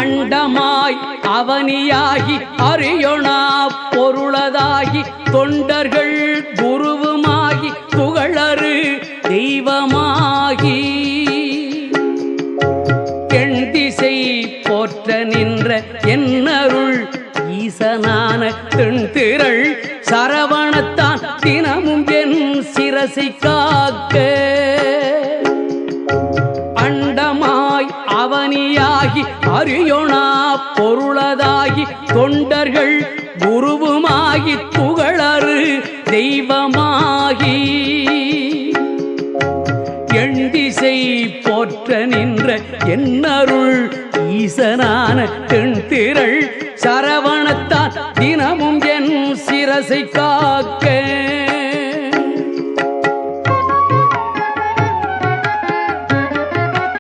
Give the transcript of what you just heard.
அண்டமாய் அவனியாகி அறியொணா பொருளதாகி தொண்டர்கள் குருவுமாகி புகழறு தெய்வமாகி எண் திசை போற்ற நின்ற என்னருள் ஈசனான தென்திரள் சரவணத்தான் தினமும் என் சிரசை காக்க அண்டமாய் அவனியாகி அறியொணா பொருளதாகி தொண்டர்கள் குருவுமாகி புகழறு தெய்வமாகி எண் திசை போற்ற நின்ற என்னருள் ஈசனான தென்திரள் சரவணத்தான் தினமும் என் சிரசை காக்க